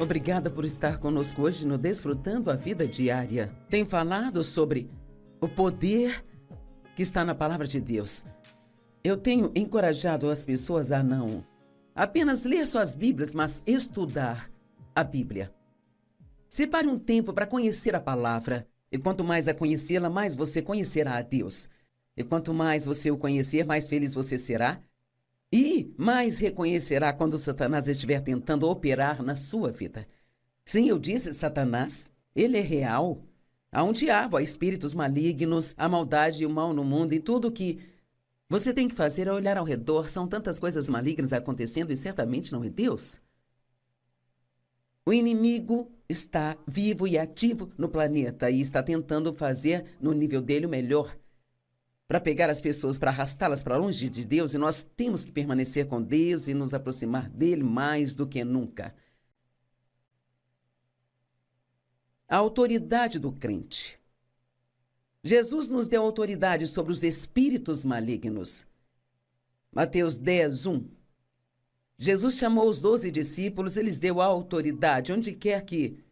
Obrigada por estar conosco hoje no Desfrutando a Vida Diária. Tem falado sobre o poder que está na Palavra de Deus. Eu tenho encorajado as pessoas a não apenas ler suas Bíblias, mas estudar a Bíblia. Separe um tempo para conhecer a Palavra. E quanto mais a conhecê-la, mais você conhecerá a Deus. E quanto mais você o conhecer, mais feliz você será. E mais reconhecerá quando Satanás estiver tentando operar na sua vida. Sim, eu disse Satanás, ele é real. Há um diabo, há espíritos malignos, há maldade e o mal no mundo, e tudo que você tem que fazer é olhar ao redor. São tantas coisas malignas acontecendo e certamente não é Deus. O inimigo está vivo e ativo no planeta e está tentando fazer no nível dele o melhor para pegar as pessoas, para arrastá-las para longe de Deus, e nós temos que permanecer com Deus e nos aproximar dele mais do que nunca. A autoridade do crente. Jesus nos deu autoridade sobre os espíritos malignos. Mateus 10:1. Jesus chamou os 12 discípulos, ele lhes deu a autoridade, onde quer que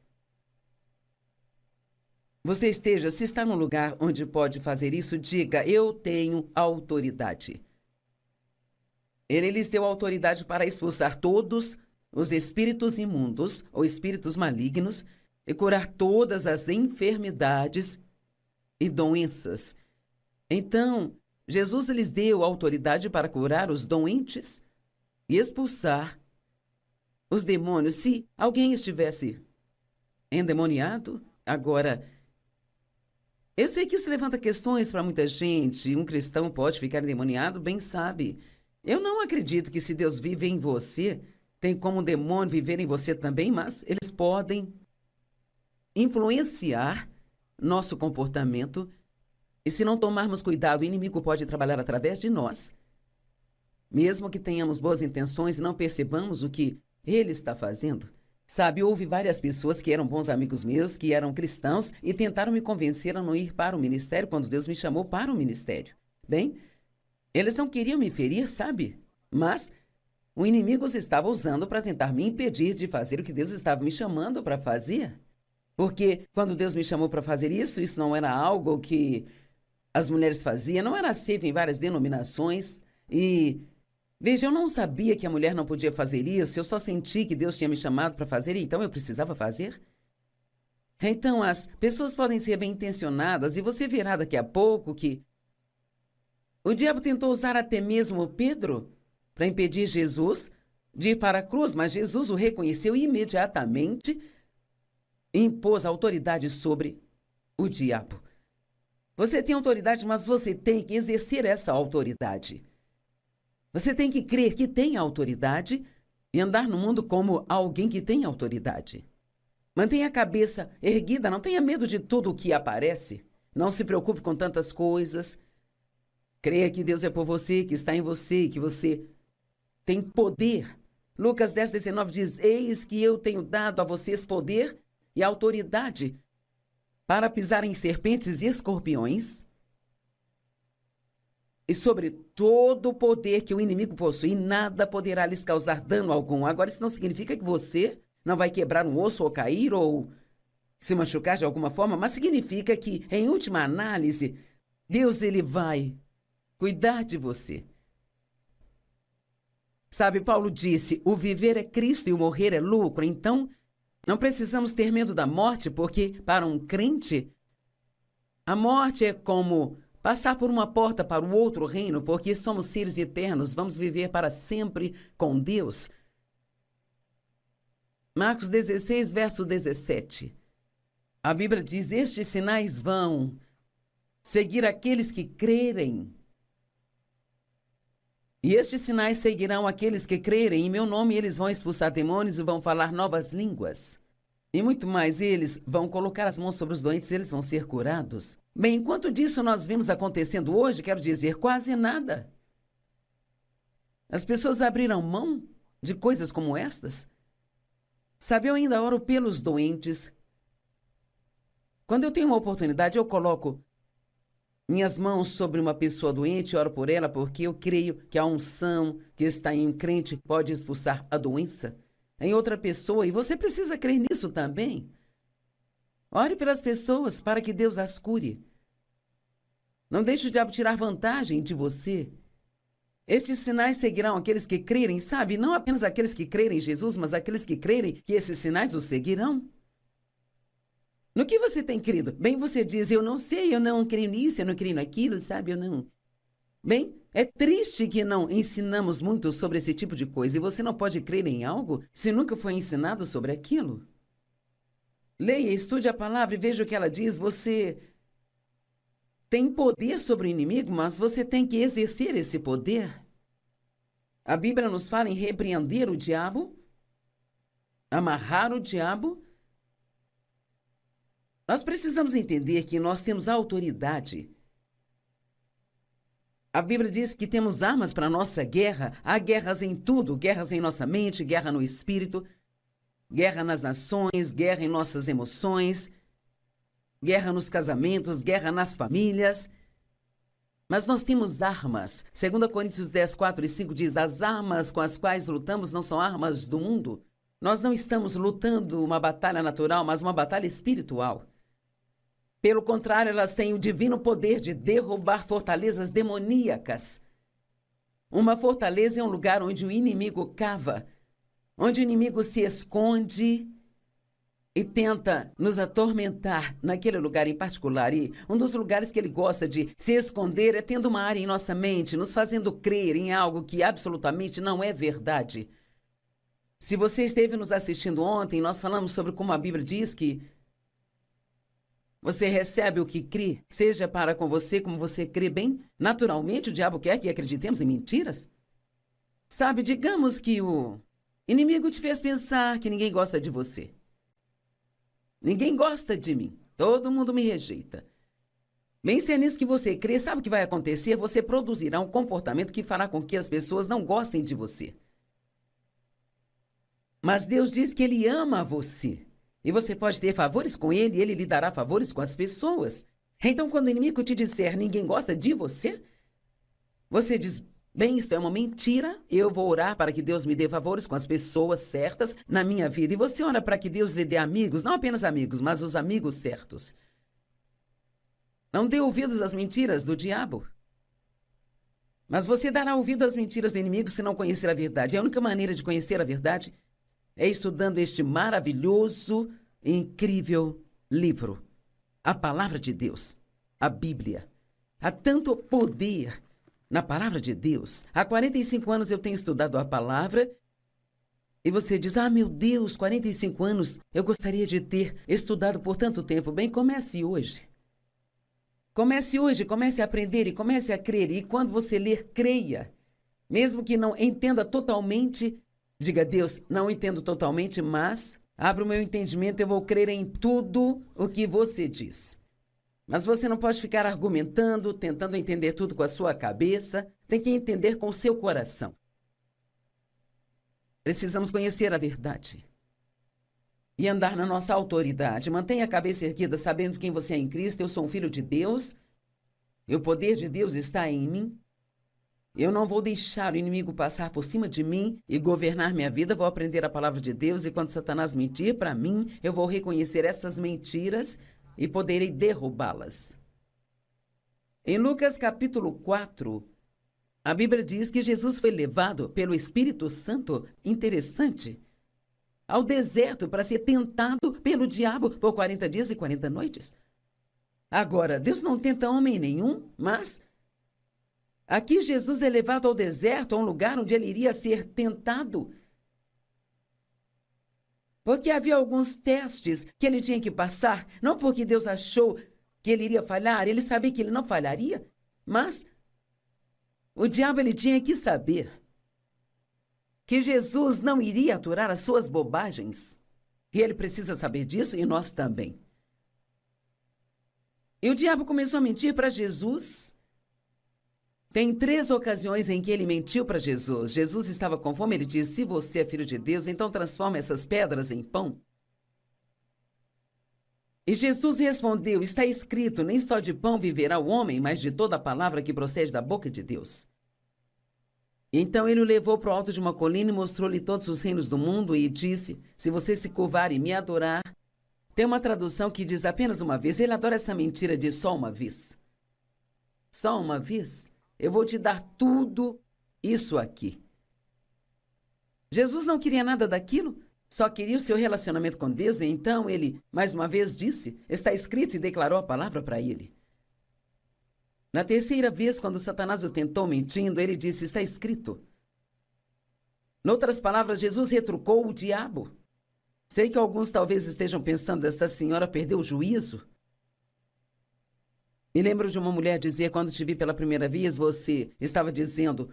você esteja, se está num lugar onde pode fazer isso, diga, eu tenho autoridade. Ele lhes deu autoridade para expulsar todos os espíritos imundos ou espíritos malignos e curar todas as enfermidades e doenças. Então, Jesus lhes deu autoridade para curar os doentes e expulsar os demônios. Se alguém estivesse endemoniado, agora, eu sei que isso levanta questões para muita gente. Um cristão pode ficar endemoniado, bem sabe. Eu não acredito que se Deus vive em você, tem como um demônio viver em você também, mas eles podem influenciar nosso comportamento. E se não tomarmos cuidado, o inimigo pode trabalhar através de nós. Mesmo que tenhamos boas intenções e não percebamos o que ele está fazendo. Sabe, houve várias pessoas que eram bons amigos meus, que eram cristãos e tentaram me convencer a não ir para o ministério quando Deus me chamou para o ministério. Bem, eles não queriam me ferir, sabe? Mas o inimigo os estava usando para tentar me impedir de fazer o que Deus estava me chamando para fazer. Porque quando Deus me chamou para fazer isso, isso não era algo que as mulheres faziam, não era aceito em várias denominações. E veja, eu não sabia que a mulher não podia fazer isso, eu só senti que Deus tinha me chamado para fazer, então eu precisava fazer. Então, as pessoas podem ser bem intencionadas e você verá daqui a pouco que o diabo tentou usar até mesmo Pedro para impedir Jesus de ir para a cruz, mas Jesus o reconheceu e imediatamente impôs autoridade sobre o diabo. Você tem autoridade, mas você tem que exercer essa autoridade. Você tem que crer que tem autoridade e andar no mundo como alguém que tem autoridade. Mantenha a cabeça erguida, não tenha medo de tudo o que aparece. Não se preocupe com tantas coisas. Creia que Deus é por você, que está em você e que você tem poder. Lucas 10:19 diz, eis que eu tenho dado a vocês poder e autoridade para pisar em serpentes e escorpiões e sobre todo o poder que o inimigo possui, nada poderá lhes causar dano algum. Agora, isso não significa que você não vai quebrar um osso ou cair ou se machucar de alguma forma, mas significa que, em última análise, Deus ele vai cuidar de você. Sabe, Paulo disse, o viver é Cristo e o morrer é lucro. Então, não precisamos ter medo da morte, porque para um crente, a morte é como passar por uma porta para o outro reino, porque somos seres eternos, vamos viver para sempre com Deus. Marcos 16, verso 17. A Bíblia diz, estes sinais vão seguir aqueles que crerem. E estes sinais seguirão aqueles que crerem. Em meu nome eles vão expulsar demônios e vão falar novas línguas. E muito mais, eles vão colocar as mãos sobre os doentes e eles vão ser curados. Bem, enquanto disso nós vimos acontecendo hoje, quero dizer, quase nada. As pessoas abriram mão de coisas como estas. Sabe, eu ainda oro pelos doentes. Quando eu tenho uma oportunidade, eu coloco minhas mãos sobre uma pessoa doente, oro por ela, porque eu creio que a unção que está em um crente pode expulsar a doença. em outra pessoa e você precisa crer nisso também. Ore pelas pessoas para que Deus as cure. Não deixe o diabo tirar vantagem de você. Estes sinais seguirão aqueles que crerem, sabe? Não apenas aqueles que crerem em Jesus, mas aqueles que crerem que esses sinais os seguirão. No que você tem crido? Bem, você diz, eu não sei, eu não creio nisso, eu não creio naquilo, sabe? Eu não... Bem, é triste que não ensinamos muito sobre esse tipo de coisa e você não pode crer em algo se nunca foi ensinado sobre aquilo. Leia, estude a palavra e veja o que ela diz. Você tem poder sobre o inimigo, mas você tem que exercer esse poder. A Bíblia nos fala em repreender o diabo, amarrar o diabo. Nós precisamos entender que nós temos autoridade. A Bíblia diz que temos armas para a nossa guerra. Há guerras em tudo, guerras em nossa mente, guerra no espírito, guerra nas nações, guerra em nossas emoções, guerra nos casamentos, guerra nas famílias. Mas nós temos armas. 2 Coríntios 10, 4 e 5 diz, as armas com as quais lutamos não são armas do mundo. Nós não estamos lutando uma batalha natural, mas uma batalha espiritual. Pelo contrário, elas têm o divino poder de derrubar fortalezas demoníacas. Uma fortaleza é um lugar onde o inimigo cava, onde o inimigo se esconde e tenta nos atormentar naquele lugar em particular. E um dos lugares que ele gosta de se esconder é tendo uma área em nossa mente, nos fazendo crer em algo que absolutamente não é verdade. Se você esteve nos assistindo ontem, nós falamos sobre como a Bíblia diz que você recebe o que crê, seja para com você como você crê bem. Naturalmente, o diabo quer que acreditemos em mentiras. Sabe, digamos que o inimigo te fez pensar que ninguém gosta de você. Ninguém gosta de mim. Todo mundo me rejeita. Bem, se é nisso que você crê, sabe o que vai acontecer? Você produzirá um comportamento que fará com que as pessoas não gostem de você. Mas Deus diz que Ele ama você. E você pode ter favores com Ele e Ele lhe dará favores com as pessoas. Então, quando o inimigo te disser ninguém gosta de você, você diz, bem, isto é uma mentira, eu vou orar para que Deus me dê favores com as pessoas certas na minha vida. E você ora para que Deus lhe dê amigos, não apenas amigos, mas os amigos certos. Não dê ouvidos às mentiras do diabo. Mas você dará ouvido às mentiras do inimigo se não conhecer a verdade. A única maneira de conhecer a verdade é estudando este maravilhoso e incrível livro, a Palavra de Deus, a Bíblia. Há tanto poder na Palavra de Deus. Há 45 anos eu tenho estudado a Palavra e você diz, meu Deus, 45 anos, eu gostaria de ter estudado por tanto tempo. Bem, comece hoje. Comece hoje, comece a aprender e comece a crer. E quando você ler, creia. Mesmo que não entenda totalmente, diga, Deus, não entendo totalmente, mas abra o meu entendimento, eu vou crer em tudo o que você diz. Mas você não pode ficar argumentando, tentando entender tudo com a sua cabeça, tem que entender com o seu coração. Precisamos conhecer a verdade e andar na nossa autoridade. Mantenha a cabeça erguida, sabendo quem você é em Cristo. Eu sou um filho de Deus, e o poder de Deus está em mim. Eu não vou deixar o inimigo passar por cima de mim e governar minha vida. Vou aprender a palavra de Deus e quando Satanás mentir para mim, eu vou reconhecer essas mentiras e poderei derrubá-las. Em Lucas capítulo 4, a Bíblia diz que Jesus foi levado pelo Espírito Santo, interessante, ao deserto para ser tentado pelo diabo por 40 dias e 40 noites. Agora, Deus não tenta homem nenhum, mas aqui Jesus é levado ao deserto, a um lugar onde ele iria ser tentado. Porque havia alguns testes que ele tinha que passar, não porque Deus achou que ele iria falhar, ele sabia que ele não falharia, mas o diabo ele tinha que saber que Jesus não iria aturar as suas bobagens. E ele precisa saber disso e nós também. E o diabo começou a mentir para Jesus. Tem 3 ocasiões em que ele mentiu para Jesus. Jesus estava com fome, ele disse, se você é filho de Deus, então transforma essas pedras em pão. E Jesus respondeu, está escrito, nem só de pão viverá o homem, mas de toda a palavra que procede da boca de Deus. Então ele o levou para o alto de uma colina e mostrou-lhe todos os reinos do mundo e disse: se você se curvar e me adorar. Tem uma tradução que diz apenas uma vez. Ele adora essa mentira de só uma vez. Só uma vez? Eu vou te dar tudo isso aqui. Jesus não queria nada daquilo, só queria o seu relacionamento com Deus, e então ele, mais uma vez, disse: está escrito, e declarou a palavra para ele. Na terceira vez, quando Satanás o tentou mentindo, ele disse: está escrito. Noutras palavras, Jesus retrucou o diabo. Sei que alguns talvez estejam pensando: esta senhora perdeu o juízo. Me lembro de uma mulher dizer: quando te vi pela primeira vez, você estava dizendo: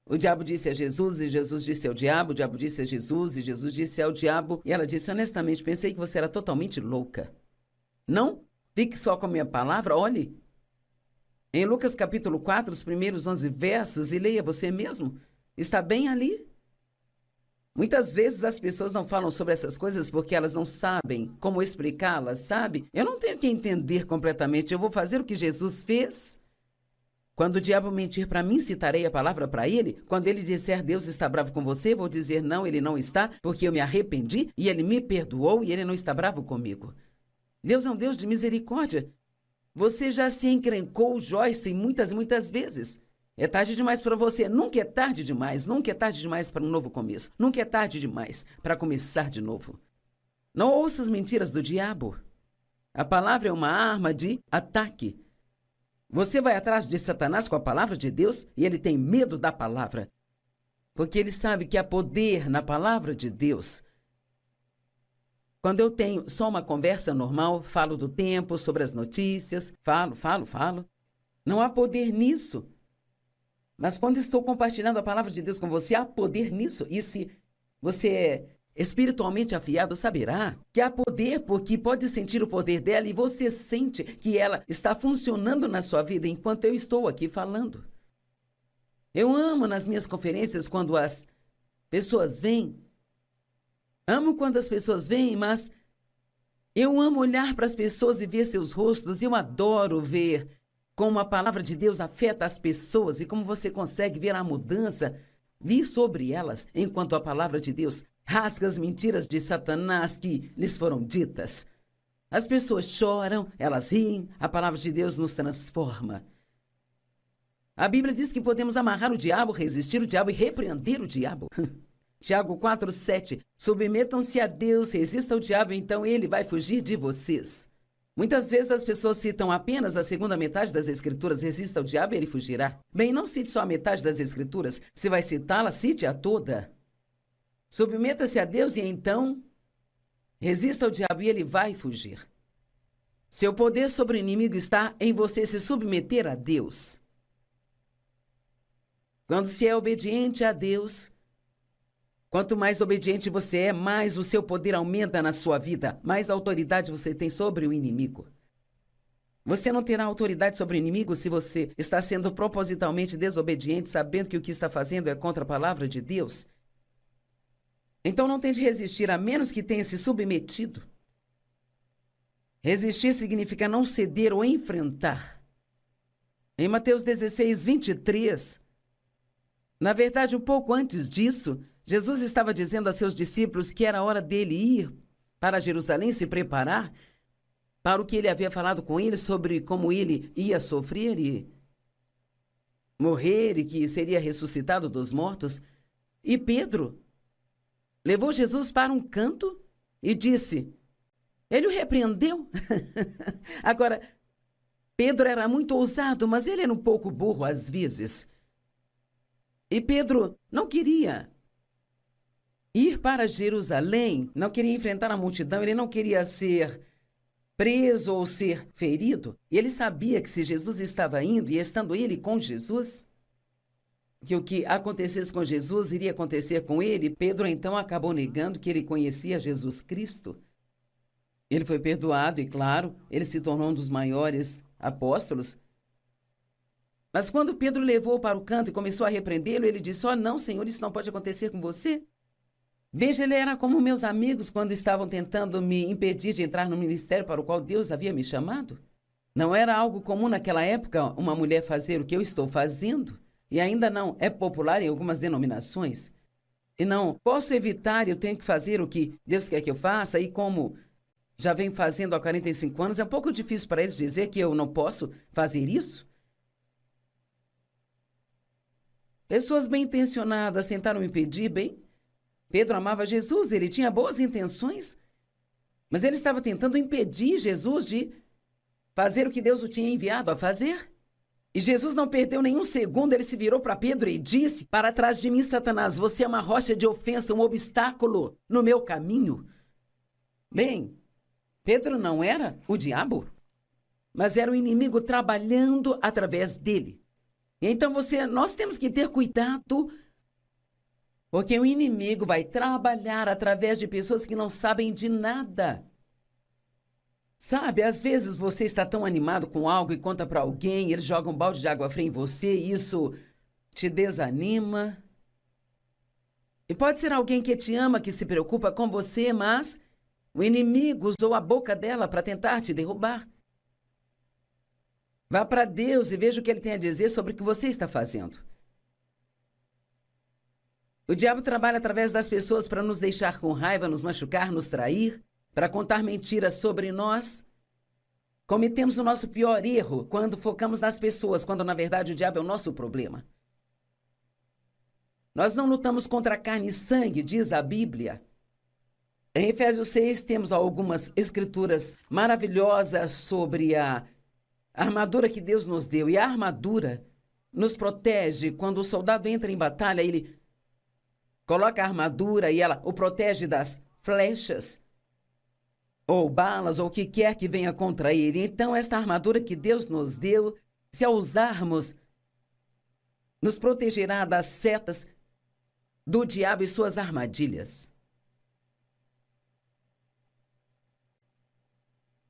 o diabo disse a Jesus, e Jesus disse ao diabo, o diabo disse a Jesus, e Jesus disse ao diabo. E ela disse: honestamente, pensei que você era totalmente louca. Não fique só com a minha palavra, olhe. Em Lucas capítulo 4, os primeiros 11 versos, e leia você mesmo, está bem ali. Muitas vezes as pessoas não falam sobre essas coisas porque elas não sabem como explicá-las, sabe? Eu não tenho que entender completamente, eu vou fazer o que Jesus fez. Quando o diabo mentir para mim, citarei a palavra para ele. Quando ele disser: Deus está bravo com você, vou dizer: não, ele não está, porque eu me arrependi e ele me perdoou e ele não está bravo comigo. Deus é um Deus de misericórdia. Você já se encrencou, Joyce, muitas vezes. É tarde demais para você. Nunca é tarde demais. Nunca é tarde demais para um novo começo. Nunca é tarde demais para começar de novo. Não ouça as mentiras do diabo. A palavra é uma arma de ataque. Você vai atrás de Satanás com a palavra de Deus e ele tem medo da palavra. Porque ele sabe que há poder na palavra de Deus. Quando eu tenho só uma conversa normal, falo do tempo, sobre as notícias, falo. Não há poder nisso. Mas quando estou compartilhando a palavra de Deus com você, há poder nisso. E se você é espiritualmente afiado, saberá que há poder, porque pode sentir o poder dela e você sente que ela está funcionando na sua vida enquanto eu estou aqui falando. Eu amo nas minhas conferências quando as pessoas vêm. Amo quando as pessoas vêm, mas eu amo olhar para as pessoas e ver seus rostos. Eu adoro ver como a palavra de Deus afeta as pessoas e como você consegue ver a mudança vir sobre elas enquanto a palavra de Deus rasga as mentiras de Satanás que lhes foram ditas. As pessoas choram, elas riem, a palavra de Deus nos transforma. A Bíblia diz que podemos amarrar o diabo, resistir o diabo e repreender o diabo. Tiago 4:7. Submetam-se a Deus, resista ao diabo, então ele vai fugir de vocês. Muitas vezes as pessoas citam apenas a segunda metade das Escrituras. Resista ao diabo e ele fugirá. Bem, não cite só a metade das Escrituras. Se vai citá-la, cite-a toda. Submeta-se a Deus e então resista ao diabo e ele vai fugir. Seu poder sobre o inimigo está em você se submeter a Deus. Quando se é obediente a Deus, quanto mais obediente você é, mais o seu poder aumenta na sua vida, mais autoridade você tem sobre o inimigo. Você não terá autoridade sobre o inimigo se você está sendo propositalmente desobediente, sabendo que o que está fazendo é contra a palavra de Deus. Então não tente resistir, a menos que tenha se submetido. Resistir significa não ceder ou enfrentar. Em Mateus 16:23, na verdade, um pouco antes disso, Jesus estava dizendo a seus discípulos que era hora dele ir para Jerusalém se preparar para o que ele havia falado com eles sobre como ele ia sofrer e morrer e que seria ressuscitado dos mortos. E Pedro levou Jesus para um canto e disse, ele o repreendeu. Agora, Pedro era muito ousado, mas ele era um pouco burro às vezes. E Pedro não queria ir para Jerusalém, não queria enfrentar a multidão, ele não queria ser preso ou ser ferido. E ele sabia que se Jesus estava indo e estando ele com Jesus, que o que acontecesse com Jesus iria acontecer com ele. Pedro então acabou negando que ele conhecia Jesus Cristo. Ele foi perdoado e, claro, ele se tornou um dos maiores apóstolos. Mas quando Pedro levou para o canto e começou a repreendê-lo, ele disse, não, Senhor, isso não pode acontecer com você. Veja, ele era como meus amigos quando estavam tentando me impedir de entrar no ministério para o qual Deus havia me chamado. Não era algo comum naquela época uma mulher fazer o que eu estou fazendo. e ainda não é popular em algumas denominações, e não posso evitar, eu tenho que fazer o que Deus quer que eu faça, e como já venho fazendo há 45 anos, é um pouco difícil para eles dizer que eu não posso fazer isso. Pessoas bem-intencionadas tentaram impedir, bem, Pedro amava Jesus, ele tinha boas intenções, mas ele estava tentando impedir Jesus de fazer o que Deus o tinha enviado a fazer. E Jesus não perdeu nenhum segundo, ele se virou para Pedro e disse: para trás de mim, Satanás, você é uma rocha de ofensa, um obstáculo no meu caminho. Bem, Pedro não era o diabo, mas era o inimigo trabalhando através dele. Então nós temos que ter cuidado, porque o inimigo vai trabalhar através de pessoas que não sabem de nada. Sabe, às vezes você está tão animado com algo e conta para alguém, eles jogam um balde de água fria em você e isso te desanima. E pode ser alguém que te ama, que se preocupa com você, mas o inimigo usou a boca dela para tentar te derrubar. Vá para Deus e veja o que Ele tem a dizer sobre o que você está fazendo. O diabo trabalha através das pessoas para nos deixar com raiva, nos machucar, nos trair, para contar mentiras sobre nós. Cometemos o nosso pior erro quando focamos nas pessoas, quando na verdade o diabo é o nosso problema. Nós não lutamos contra carne e sangue, diz a Bíblia. Em Efésios 6 temos algumas escrituras maravilhosas sobre a armadura que Deus nos deu. E a armadura nos protege. Quando o soldado entra em batalha, ele coloca a armadura e ela o protege das flechas, ou balas, ou o que quer que venha contra ele. Então, esta armadura que Deus nos deu, se a usarmos, nos protegerá das setas do diabo e suas armadilhas.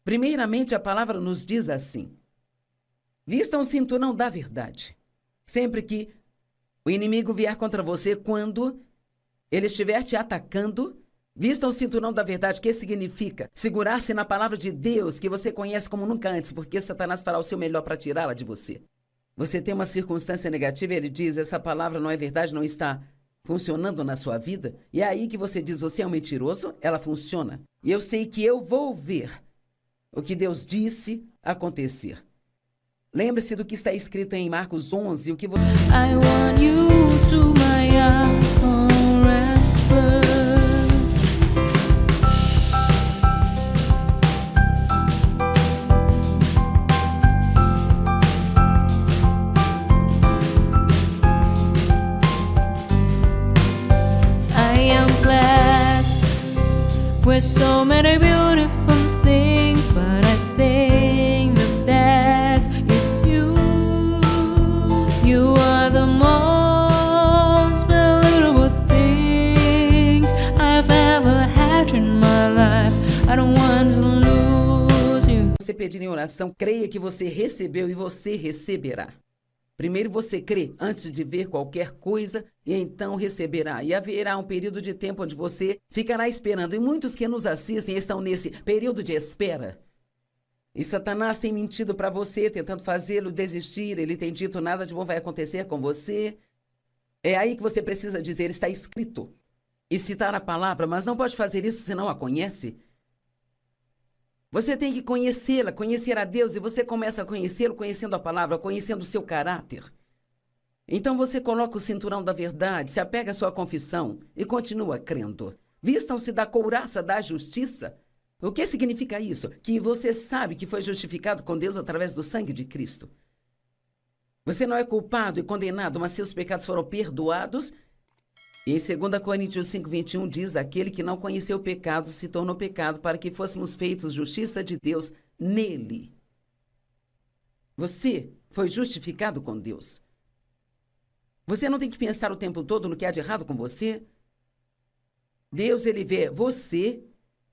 Primeiramente, a palavra nos diz assim: vistam o cinturão da verdade. Sempre que o inimigo vier contra você, quando ele estiver te atacando, vistam o cinturão da verdade, que significa segurar-se na palavra de Deus, que você conhece como nunca antes, porque Satanás fará o seu melhor para tirá-la de você. Você tem uma circunstância negativa, ele diz: essa palavra não é verdade, não está funcionando na sua vida. E é aí que você diz: você é um mentiroso, ela funciona. E eu sei que eu vou ver o que Deus disse acontecer. Lembre-se do que está escrito em Marcos 11, o que você... I want you to my arms forever. I am blessed with so many beautiful things, but I think the best is you. You are the most valuable things I've ever had in my life. I don't want to lose you. Você pedir em oração, creia que você recebeu e você receberá. Primeiro você crê antes de ver qualquer coisa e então receberá. E haverá um período de tempo onde você ficará esperando. E muitos que nos assistem estão nesse período de espera. E Satanás tem mentido para você, tentando fazê-lo desistir. Ele tem dito: nada de bom vai acontecer com você. É aí que você precisa dizer: está escrito. E citar a palavra, mas não pode fazer isso se não a conhece. Você tem que conhecê-la, conhecer a Deus, e você começa a conhecê-lo conhecendo a palavra, conhecendo o seu caráter. Então você coloca o cinturão da verdade, se apega à sua confissão e continua crendo. Vistam-se da couraça da justiça. O que significa isso? Que você sabe que foi justificado com Deus através do sangue de Cristo. Você não é culpado e condenado, mas seus pecados foram perdoados. E em 2 Coríntios 5:21 diz: aquele que não conheceu o pecado se tornou pecado para que fôssemos feitos justiça de Deus nele. Você foi justificado com Deus. Você não tem que pensar o tempo todo no que há de errado com você. Deus, ele vê você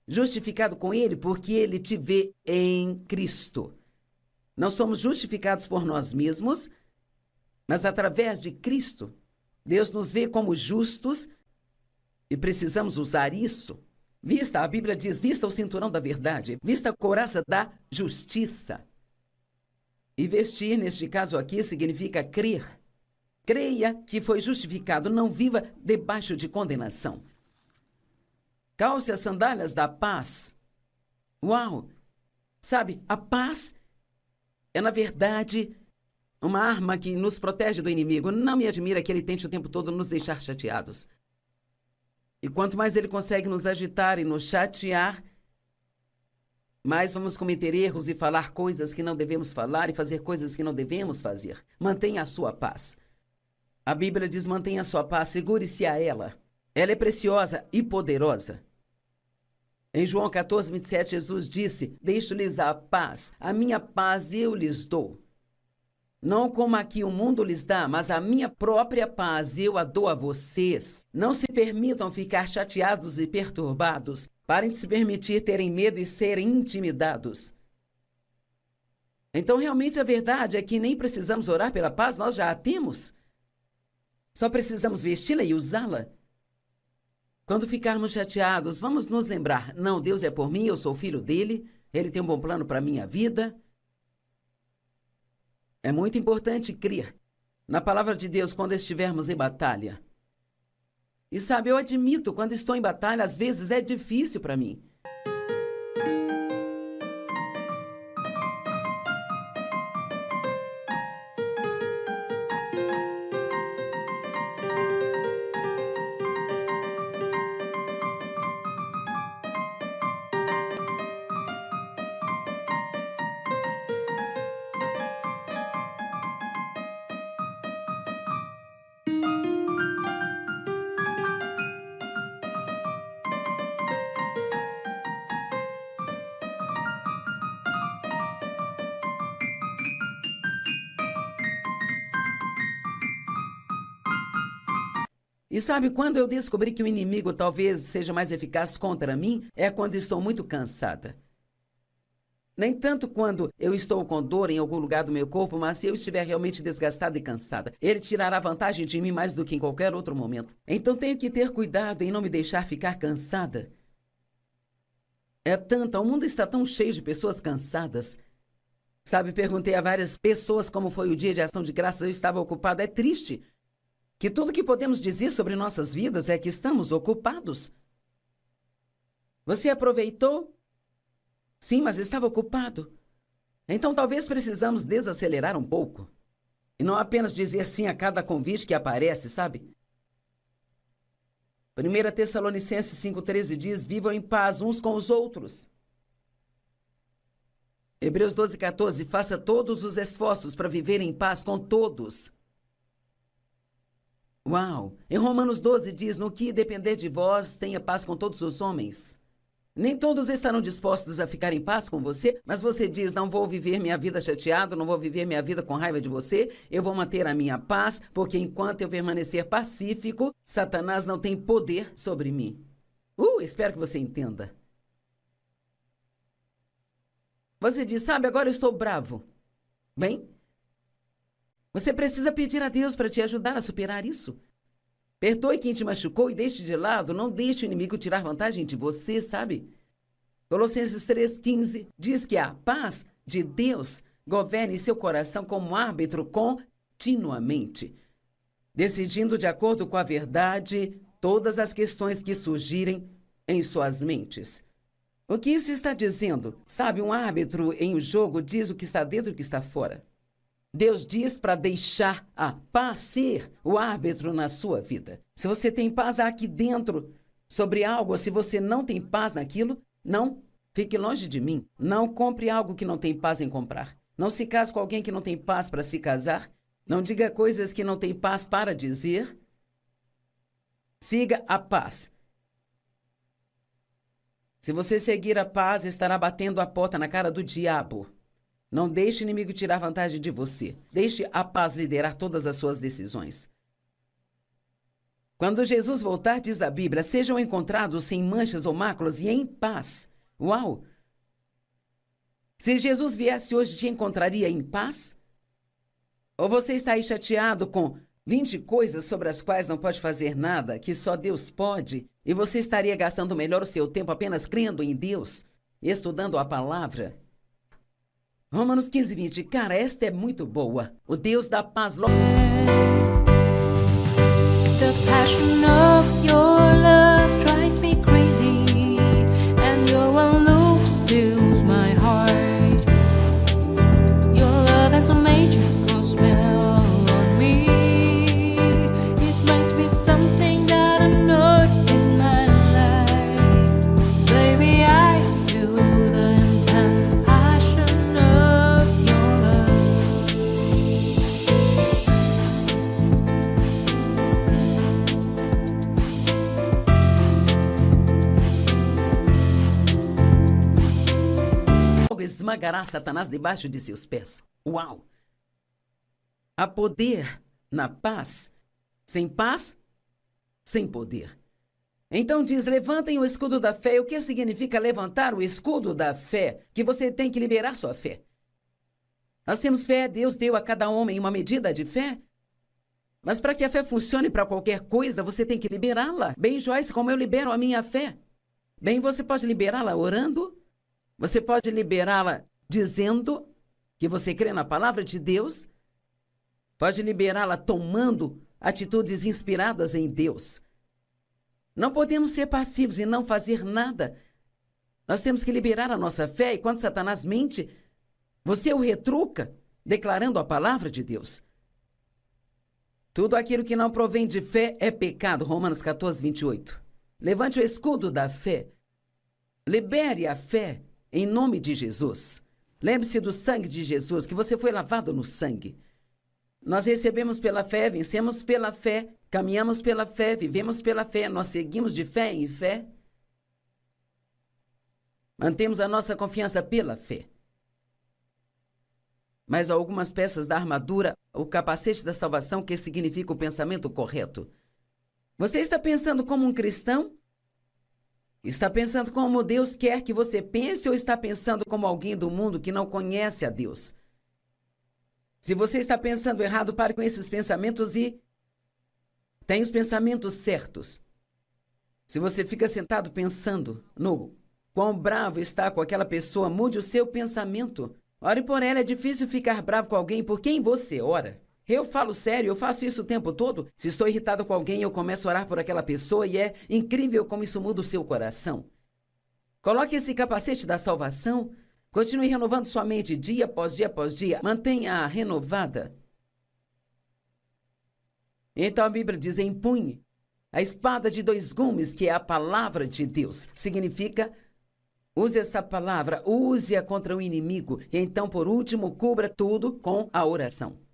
justificado com ele porque ele te vê em Cristo. Não somos justificados por nós mesmos, mas através de Cristo. Deus nos vê como justos e precisamos usar isso. A Bíblia diz: vista o cinturão da verdade, vista a couraça da justiça. E vestir, neste caso aqui, significa crer. Creia que foi justificado, não viva debaixo de condenação. Calce as sandálias da paz. Uau! Sabe, a paz é, na verdade, uma arma que nos protege do inimigo. Não me admira que ele tente o tempo todo nos deixar chateados. E quanto mais ele consegue nos agitar e nos chatear, mais vamos cometer erros e falar coisas que não devemos falar e fazer coisas que não devemos fazer. Mantenha a sua paz. A Bíblia diz: mantenha a sua paz, segure-se a ela. Ela é preciosa e poderosa. Em João 14, 27, Jesus disse: deixo-lhes a paz, a minha paz eu lhes dou. Não como aqui o mundo lhes dá, mas a minha própria paz eu a dou a vocês. Não se permitam ficar chateados e perturbados. Parem de se permitir terem medo e serem intimidados. Então, realmente, a verdade é que nem precisamos orar pela paz, nós já a temos. Só precisamos vesti-la e usá-la. Quando ficarmos chateados, vamos nos lembrar: não, Deus é por mim, eu sou filho dele, ele tem um bom plano para a minha vida. É muito importante crer na palavra de Deus quando estivermos em batalha. E sabe, eu admito, quando estou em batalha, às vezes é difícil para mim. E sabe, quando eu descobri que o inimigo talvez seja mais eficaz contra mim, é quando estou muito cansada. Nem tanto quando eu estou com dor em algum lugar do meu corpo, mas se eu estiver realmente desgastada e cansada. Ele tirará vantagem de mim mais do que em qualquer outro momento. Então tenho que ter cuidado em não me deixar ficar cansada. É tanto, o mundo está tão cheio de pessoas cansadas. Sabe, perguntei a várias pessoas como foi o dia de ação de graças, eu estava ocupada. É triste que tudo que podemos dizer sobre nossas vidas é que estamos ocupados. Você aproveitou? Sim, mas estava ocupado. Então talvez precisamos desacelerar um pouco. E não apenas dizer sim a cada convite que aparece, sabe? 1 Tessalonicenses 5,13 diz: vivam em paz uns com os outros. Hebreus 12,14: faça todos os esforços para viver em paz com todos. Uau! Em Romanos 12 diz: no que depender de vós, tenha paz com todos os homens. Nem todos estarão dispostos a ficar em paz com você, mas você diz: não vou viver minha vida chateado, não vou viver minha vida com raiva de você, eu vou manter a minha paz, porque enquanto eu permanecer pacífico, Satanás não tem poder sobre mim. Espero que você entenda. Você diz: sabe, agora eu estou bravo. Bem, você precisa pedir a Deus para te ajudar a superar isso. Perdoe quem te machucou e deixe de lado, não deixe o inimigo tirar vantagem de você, sabe? Colossenses 3,15 diz que a paz de Deus governe seu coração como árbitro continuamente, decidindo de acordo com a verdade todas as questões que surgirem em suas mentes. O que isso está dizendo? Sabe, um árbitro em um jogo diz o que está dentro e o que está fora. Deus diz para deixar a paz ser o árbitro na sua vida. Se você tem paz aqui dentro sobre algo, ou se você não tem paz naquilo, não, fique longe de mim. Não compre algo que não tem paz em comprar. Não se case com alguém que não tem paz para se casar. Não diga coisas que não tem paz para dizer. Siga a paz. Se você seguir a paz, estará batendo a porta na cara do diabo. Não deixe o inimigo tirar vantagem de você. Deixe a paz liderar todas as suas decisões. Quando Jesus voltar, diz a Bíblia, sejam encontrados sem manchas ou máculas e em paz. Uau! Se Jesus viesse hoje, te encontraria em paz? Ou você está aí chateado com 20 coisas sobre as quais não pode fazer nada, que só Deus pode, e você estaria gastando melhor o seu tempo apenas crendo em Deus, estudando a palavra? Romanos 15:20. Cara, esta é muito boa. O Deus da paz... esmagará Satanás debaixo de seus pés. Uau! Há poder na paz. Sem paz, sem poder. Então diz, levantem o escudo da fé. O que significa levantar o escudo da fé? Que você tem que liberar sua fé. Nós temos fé, Deus deu a cada homem uma medida de fé. Mas para que a fé funcione para qualquer coisa, você tem que liberá-la. Bem, Joyce, como eu libero a minha fé? Bem, você pode liberá-la orando. Você pode liberá-la dizendo que você crê na palavra de Deus. Pode liberá-la tomando atitudes inspiradas em Deus. Não podemos ser passivos e não fazer nada. Nós temos que liberar a nossa fé e quando Satanás mente, você o retruca, declarando a palavra de Deus. Tudo aquilo que não provém de fé é pecado. Romanos 14, 28. Levante o escudo da fé. Libere a fé em nome de Jesus. Lembre-se do sangue de Jesus, que você foi lavado no sangue. Nós recebemos pela fé, vencemos pela fé, caminhamos pela fé, vivemos pela fé, nós seguimos de fé em fé. Mantemos a nossa confiança pela fé. Mas há algumas peças da armadura, o capacete da salvação, que significa o pensamento correto. Você está pensando como um cristão? Está pensando como Deus quer que você pense ou está pensando como alguém do mundo que não conhece a Deus? Se você está pensando errado, pare com esses pensamentos e tenha os pensamentos certos. Se você fica sentado pensando no quão bravo está com aquela pessoa, mude o seu pensamento. Ore por ela. É difícil ficar bravo com alguém por quem você ora. Eu falo sério, eu faço isso o tempo todo. Se estou irritado com alguém, eu começo a orar por aquela pessoa e é incrível como isso muda o seu coração. Coloque esse capacete da salvação. Continue renovando sua mente dia após dia após dia. Mantenha-a renovada. Então a Bíblia diz, empunhe a espada de 2 gumes, que é a palavra de Deus. Significa, use essa palavra, use-a contra o inimigo. E então, por último, cubra tudo com a oração.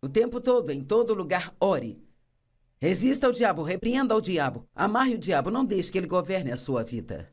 O tempo todo, em todo lugar, ore. Resista ao diabo, repreenda ao diabo. Amarre o diabo, não deixe que ele governe a sua vida.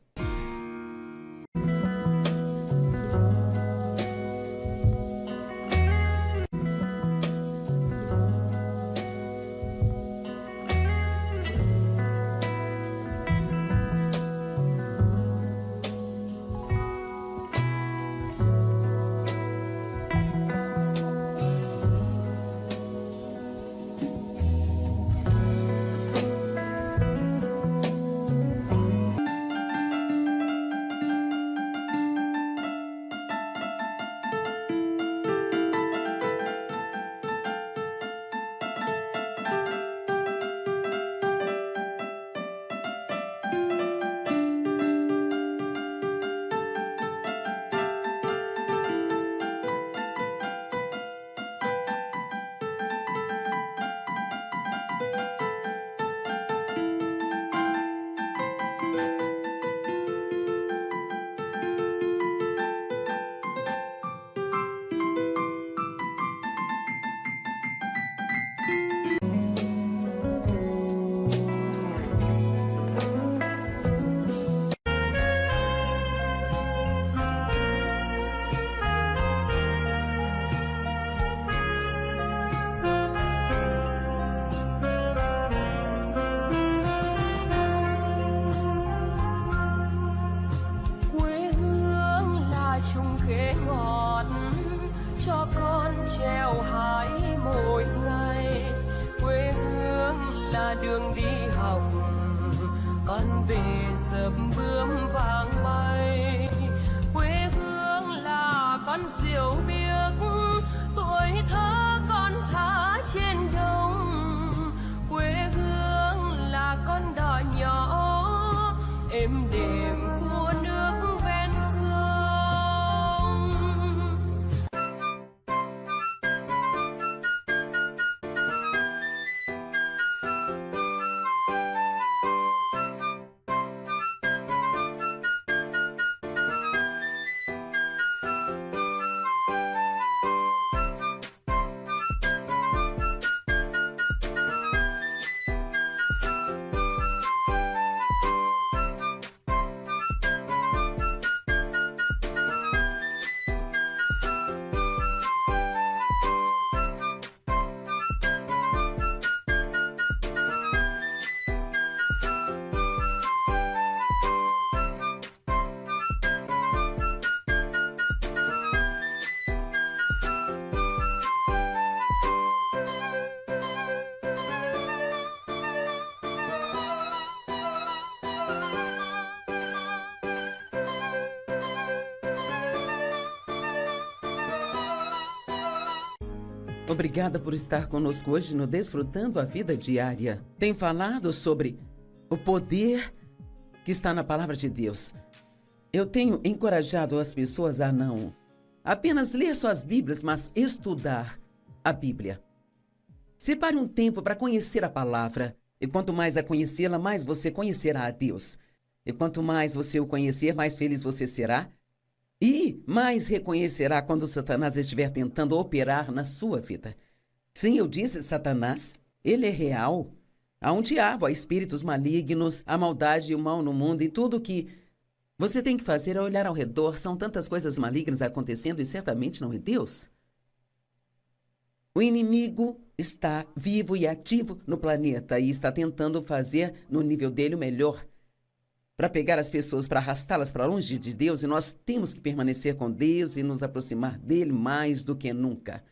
đường đi học con về sớm bướm vàng bay, quê hương là con diều biếc tuổi thơ con thả trên đồng, quê hương là con đò nhỏ êm đềm của nước ven sông. Obrigada por estar conosco hoje no Desfrutando a Vida Diária. Tem falado sobre o poder que está na palavra de Deus. Eu tenho encorajado as pessoas a não apenas ler suas Bíblias, mas estudar a Bíblia. Separe um tempo para conhecer a palavra. E quanto mais a conhecê-la, mais você conhecerá a Deus. E quanto mais você o conhecer, mais feliz você será. E mais reconhecerá quando Satanás estiver tentando operar na sua vida. Sim, eu disse Satanás. Ele é real. Há um diabo, há espíritos malignos, há maldade e o mal no mundo. E tudo que você tem que fazer é olhar ao redor. São tantas coisas malignas acontecendo e certamente não é Deus. O inimigo está vivo e ativo no planeta e está tentando fazer no nível dele o melhor para pegar as pessoas, para arrastá-las para longe de Deus, e nós temos que permanecer com Deus e nos aproximar dele mais do que nunca.